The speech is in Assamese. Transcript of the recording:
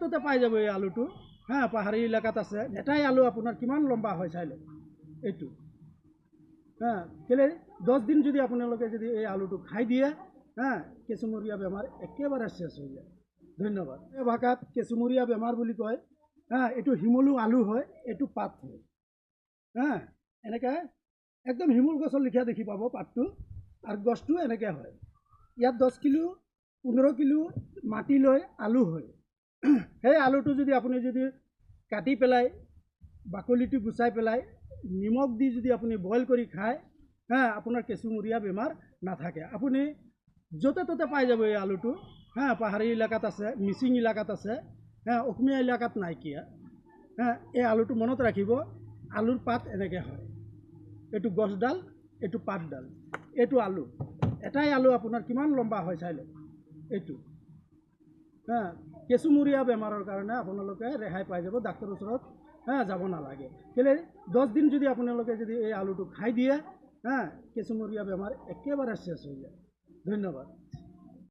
তাতে পাই যাব এই আলুটো। হ্যাঁ, পাহাড়ি এলাকাত আছে। এটাই আলু আপোনাৰ কিমান লম্বা হয় চাই লওক এইটো। হ্যাঁ, কেলে 10 দিন যদি আপোনালোকে যদি এই আলুটো খাই দিয়ে, হ্যাঁ, কেঁচুমৰীয়া বেমাৰ একেবাৰে শেষ হৈ যায়। ধন্যবাদ। এই ভাষাত কেঁচুমৰীয়া বেমাৰ বুলি কয়। হ্যাঁ, এইটো শিমলু আলু হয়, এইটো পাত হয়। হ্যাঁ, এনেকৈ একদম শিমুল গছৰ লিখা দেখি পাব পাতটো, আৰু গছটো এনেকৈ হয়। ইয়াত 10 কিলো 15 কিলো মাটি লৈ আলু হয়। সেই আলুটো যদি আপুনি যদি কাটি পেলাই বাকলিটো গুচাই পেলাই নিমখ দি যদি আপুনি বইল কৰি খায়, হ্যাঁ, আপোনাৰ কেঁচুমৰীয়া বেমাৰ নাথাকে। আপুনি য'তে ত'তে পাই যাব এই আলুটো। হ্যাঁ, পাহাড়ি এলাকাত আছে, মিচিং এলাকাত আছে। হ্যাঁ, অসমীয়া এলাকাত নাইকিয়া। হ্যাঁ, এই আলুটো মনত ৰাখিব। আলুৰ পাত এনেকৈ হয়। এইটো গছডাল, এইটো পাতডাল, এইটো আলু। এটাই আলু আপোনাৰ কিমান লম্বা হয় চাই লওক এইটো। হ্যাঁ, কেঁচুমৰীয়া বেমাৰৰ কাৰণে আপোনালোকে ৰেহাই পাই যাব। ডাক্তৰৰ ওচৰত যাব নালাগে। কেলে 10 দিন যদি আপোনালোকে যদি এই আলুটো খাই দিয়ে, হ্যাঁ, কেঁচুমৰীয়া বেমাৰ একেবাৰে শেষ হৈ যায়। ধন্যবাদ।